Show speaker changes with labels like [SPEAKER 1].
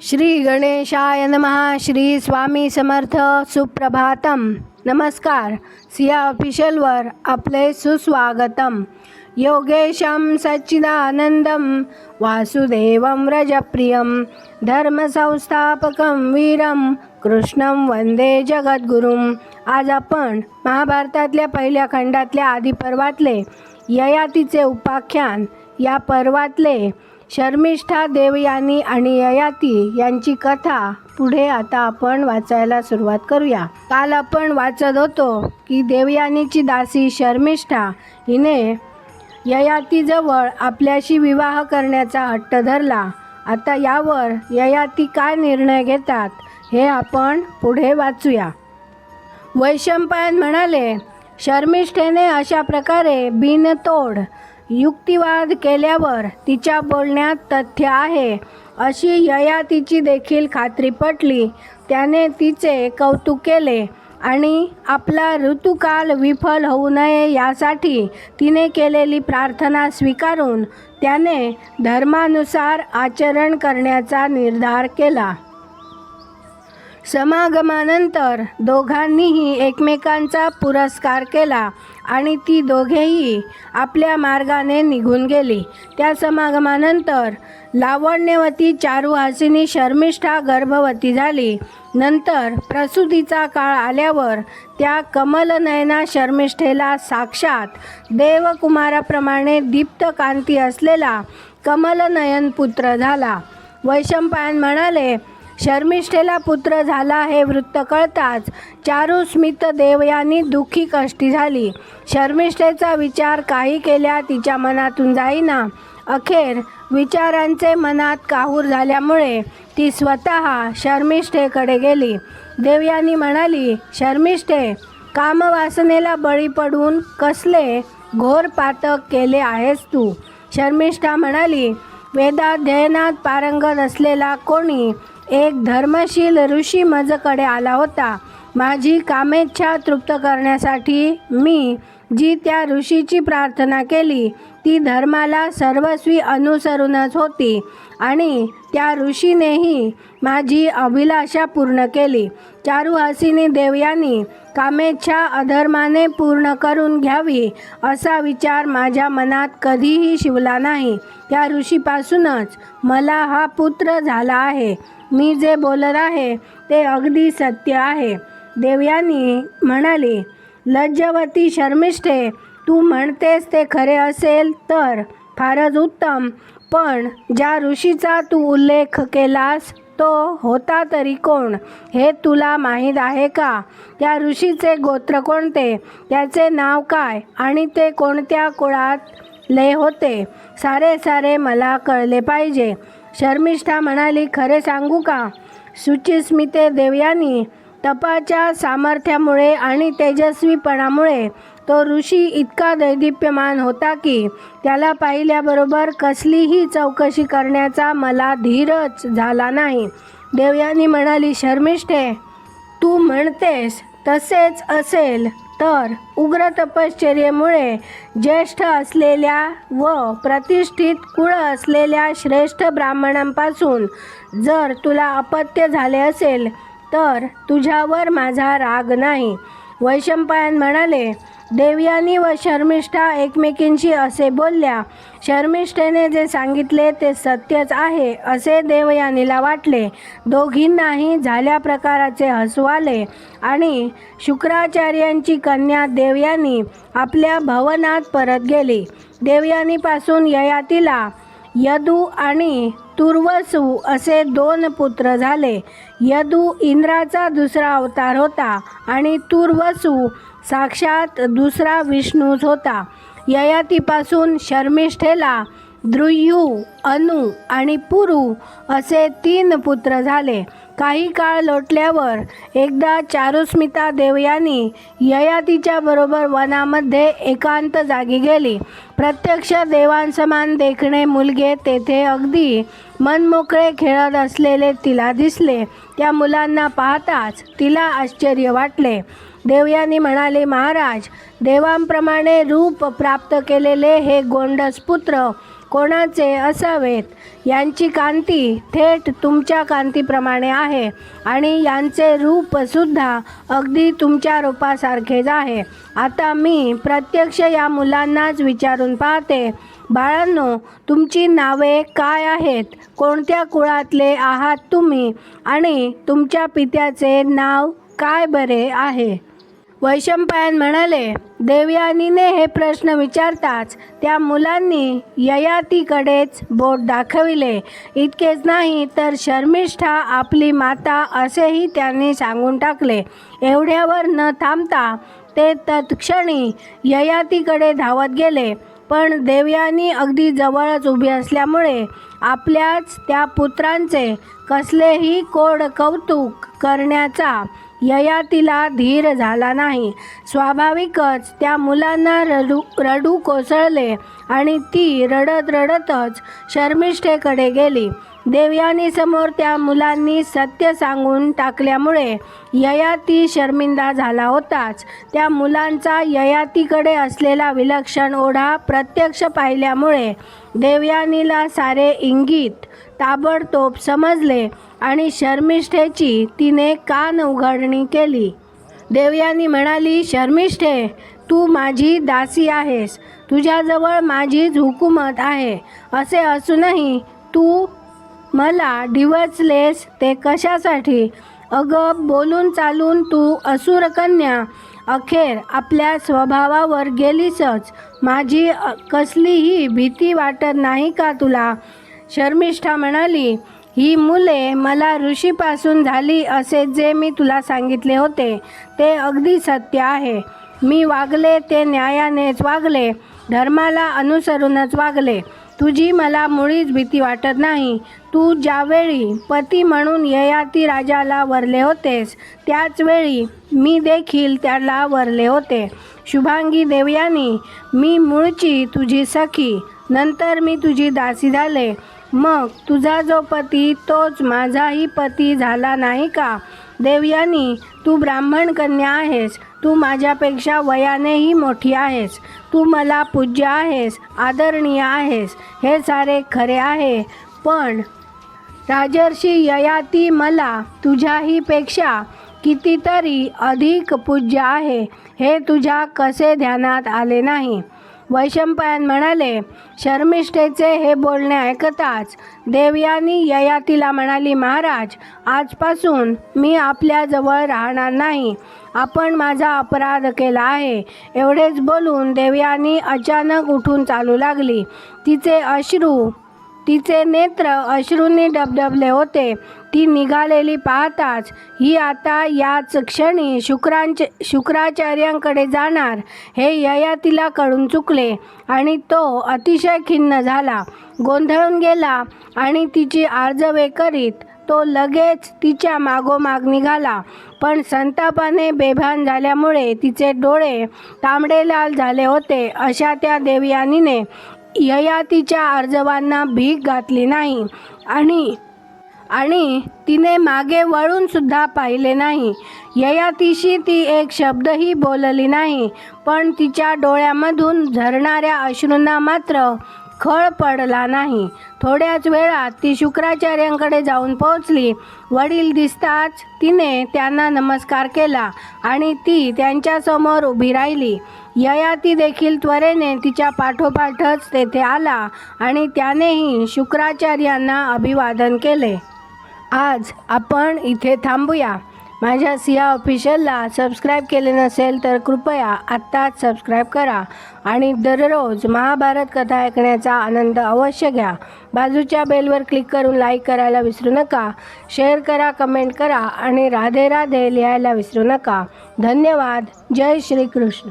[SPEAKER 1] श्री गणेशाय नमः. श्री स्वामी समर्थ. सुप्रभातम. नमस्कार. सिया ऑफिशियलवर आपले सुस्वागतम. योगेशं सच्चिदानंदं वासुदेवं व्रजप्रियं धर्मसंस्थापकं वीरं कृष्णं वंदे जगद्गुरुं. आज आपण महाभारतातल्या पहिल्या खंडातल्या आदिपर्वातले ययातीचे उपाख्यान या पर्वातले शर्मिष्ठा, देवयानी आणि ययाती यांची कथा पुढे आता आपण वाचायला सुरुवात करूया. काल आपण वाचत होतो की देवयानीची दासी शर्मिष्ठा हिने ययातीजवळ आपल्याशी विवाह करण्याचा हट्ट धरला. आता यावर ययाती काय निर्णय घेतात हे आपण पुढे वाचूया. वैशंपायन म्हणाले, शर्मिष्ठेने अशा प्रकारे बिनतोड युक्तिवाद केल्यावर तिच्या बोलण्यात तथ्य आहे अशी ययातीची देखील खात्री पटली. त्याने तिचे कौतुक केले आणि आपला ऋतुकाल विफल होऊ नये यासाठी तिने केलेली प्रार्थना स्वीकारून त्याने धर्मानुसार आचरण करण्याचा निर्धार केला. समागमानंतर दोघांनीही एकमेकांचा पुरस्कार केला आणि ती दोघेही आपल्या मार्गाने निघून गेली. त्या समागमानंतर लावण्यवती चारुहासिनी शर्मिष्ठा गर्भवती झाली. नंतर प्रसूतीचा काळ आल्यावर त्या कमलनयना शर्मिष्ठेला साक्षात देवकुमाराप्रमाणे दीप्त कांती असलेला कमलनयन पुत्र झाला. वैशंपायन म्हणाले, शर्मिष्ठेला पुत्र झाला हे वृत्त कळताच चारुस्मित देवयानी दुःखी कष्टी झाली. शर्मिष्ठेचा विचार काही केल्या तिच्या मनातून जाईना. अखेर विचारांचे मनात काहूर झाल्यामुळे ती स्वतः शर्मिष्ठेकडे गेली. देवयानी म्हणाली, शर्मिष्ठे, कामवासनेला बळी पडून कसले घोर पातक केले आहेस तू. शर्मिष्ठा म्हणाली, वेदाध्ययनात पारंगत असलेला कोणी एक धर्मशील ऋषी माझ्याकडे आला होता. माझी कामेच्छा तृप्त करण्यासाठी मी जी त्या ऋषीची प्रार्थना केली ती धर्माला सर्वस्वी अनुसरूनच होती आणि त्या ऋषीनेही माझी अभिलाषा पूर्ण केली. चारुहासिनी देवयानी कामेच्छा अधर्माने पूर्ण करून घ्यावी असा विचार माझ्या मनात कधीही शिवला नाही. त्या ऋषीपासूनच मला हा पुत्र झाला आहे. मी जे बोलत आहे ते अगदी सत्य आहे. देवयानी म्हणाली, लज्जवती शर्मिष्ठे, तू म्हणतेस ते खरे असेल तर फारच उत्तम, पण ज्या ऋषीचा तू उल्लेख केलास तो होता तरी कोण हे तुला माहीत आहे का? त्या ऋषीचे गोत्र कोणते, त्याचे नाव काय आणि ते कोणत्या कुळातले होते, सारे मला कळले पाहिजे. शर्मिष्ठा म्हणाली, खरे सांगू का? शुचिस्मिते देवयानी, तपाच्या सामर्थ्यामुळे आणि तेजस्वीपणामुळे तो ऋषी इतका दैदिप्यमान होता की त्याला पाहिल्याबरोबर कसलीही चौकशी करण्याचा मला धीरच झाला नाही. देवयानी म्हणाली, शर्मिष्ठे, तू म्हणतेस तसेच असेल तर उग्र तपश्चर्येमुळे ज्येष्ठ असलेल्या व प्रतिष्ठित कुळ असलेल्या श्रेष्ठ ब्राह्मणांपासून जर तुला अपत्य झाले असेल तर तुझ्यावर माझा राग नाही. वैशंपायन म्हणाले, देवयानी व शर्मिष्ठा एकमेकींशी असे बोलल्या. शर्मिष्ठेने जे सांगितले ते सत्यच आहे असे देवयानीला वाटले. दोघींनाही झाल्या प्रकाराचे हसू आले आणि शुक्राचार्यांची कन्या देवयानी आपल्या भवनात परत गेली. देवयानीपासून ययातीला यदू आणि तुर्वसू असे 2 पुत्र झाले. यदू इंद्राचा दुसरा अवतार होता आणि तुर्वसू साक्षात दुसरा विष्णूच होता. ययातीपासून शर्मिष्ठेला द्रुयू, अनु आणि पुरू असे 3 पुत्र झाले. काही काळ लोटल्यावर एकदा चारुस्मिता देवयानी ययातीच्या बरोबर वनामध्ये एकांत जागी गेली. प्रत्यक्ष देवांसमान देखणे मुलगे तेथे अगदी मनमोकळे खेळत असलेले तिला दिसले. त्या मुलांना पाहताच तिला आश्चर्य वाटले. देवयानी म्हणाले, महाराज, देवांप्रमाणे रूप प्राप्त केलेले हे गोंडस पुत्र कोणाचे असावेत. यांची कांती थेट तुमच्या कांतीप्रमाणे आहे आणि यांचे रूपसुद्धा अगदी तुमच्या रूपासारखेच आहे. आता मी प्रत्यक्ष या मुलांनाच विचारून पाहते. बाळांनो, तुमची नावे काय आहेत? कोणत्या कुळातले आहात तुम्ही? आणि तुमच्या पित्याचे नाव काय बरे आहे? वैशंपायन म्हणाले, देवयानीने हे प्रश्न विचारताच त्या मुलांनी ययातीकडेच बोट दाखविले. इतकेच नाही तर शर्मिष्ठा आपली माता असेही त्यांनी सांगून टाकले. एवढ्यावर न थांबता ते तत्क्षणी ययातीकडे धावत गेले. पण देवयानी अगदी जवळच उभी असल्यामुळे आपल्याच त्या पुत्रांचे कसलेही कोड कौतुक करण्याचा ययातीला धीर झाला नाही. स्वाभाविकच त्या मुलांना रडू कोसळले आणि ती रडत रडतच शर्मिष्ठेकडे गेली. देवयानीसमोर त्या मुलांनी सत्य सांगून टाकल्यामुळे ययाती शर्मिंदा झाला होताच. त्या मुलांचा ययातीकडे असलेला विलक्षण ओढा प्रत्यक्ष पाहिल्यामुळे देवयानीला सारे इंगित ताबडतोब समजले आणि शर्मिष्ठेची तिने कान उघडणी केली. देवयानी म्हणाली, शर्मिष्ठे, तू माझी दासी आहेस. तुझ्याजवळ माझीच हुकूमत आहे. असे असूनही तू मला डिवचलेस ते कशासाठी? अगं, बोलून चालून तू असुरकन्या अखेर आपल्या स्वभावावर गेलीसच. माझी कसलीही भीती वाटत नाही का तुला? शर्मिष्ठा म्हणाली, ही मुले मला ऋषीपासून झाली असे जे मी तुला सांगितले होते ते अगदी सत्य आहे. मी वागले ते न्यायानेच वागले, धर्माला अनुसरूनच वागले. तुझी मला मुळीच भीती वाटत नाही. तू ज्यावेळी पती म्हणून ययाती राजाला वरले होतेस त्याच वेळी मी देखील त्याला वरले होते. शुभांगी देवयानी, मी मूळची तुझी सखी, नंतर मी तुझी दासी झाले. मग तुझा जो पती तोच माझाही पती झाला नाही का? देवयानी, तू ब्राह्मण कन्या आहेस. तू माझ्यापेक्षा वयानेही मोठी आहेस. तू मला पूज्य आहेस, आदरणीय आहेस. हे सारे खरे आहे. पण राजर्षी ययाती मला तुझ्याही पेक्षा कितीतरी अधिक पूज्य आहे. हे तुझ्या कसे ध्यानात आले नाही? वैशंपायन म्हणाले, शर्मिष्ठेचे हे बोलणे ऐकताच देवयानी ययातीला म्हणाली, महाराज, आजपासून मी आपल्याजवळ राहणार नाही. आपण माझा अपराध केला आहे. एवढेच बोलून देवयानी अचानक उठून चालू लागली. तिचे नेत्र अश्रूंनी डबडबले होते. ती निघालेली पाहताच ही आता याच क्षणी शुक्राचार्यांकडे जाणार हे ययातीला कळून चुकले आणि तो अतिशय खिन्न झाला, गोंधळून गेला आणि तिची आर्जवे करीत तो लगेच तिच्या मागोमाग निघाला. पण संतापाने बेभान झाल्यामुळे तिचे डोळे तांबडेलाल झाले होते. अशा त्या देवयानीने ययातीच्या आर्जवांना भीक घातली नाही आणि तिने मागे वळून सुद्धा पाहिले नाही. ययातीशी ती एक शब्दही बोलली नाही. पण तिच्या डोळ्यामधून झरणाऱ्या अश्रूंना मात्र खळ पडला नाही. थोड्याच वेळात ती शुक्राचार्यांकडे जाऊन पोहोचली. वडील दिसताच तिने त्यांना नमस्कार केला आणि ती त्यांच्यासमोर उभी राहिली. ययाती देखील त्वरेने तिच्या पाठोपाठच तेथे आला आणि त्यानेही शुक्राचार्यांना अभिवादन केले. आज आपण इथे थांबूया. माझ्या सिया ऑफिशियलला सबस्क्राईब केले नसेल तर कृपया आत्ताच सबस्क्राईब करा आणि दररोज महाभारत कथा ऐकण्याचा आनंद अवश्य घ्या. बाजूच्या बेलवर क्लिक करून लाईक करायला विसरू नका. शेअर करा, कमेंट करा आणि राधे राधे लिहायला विसरू नका. धन्यवाद. जय श्री कृष्ण.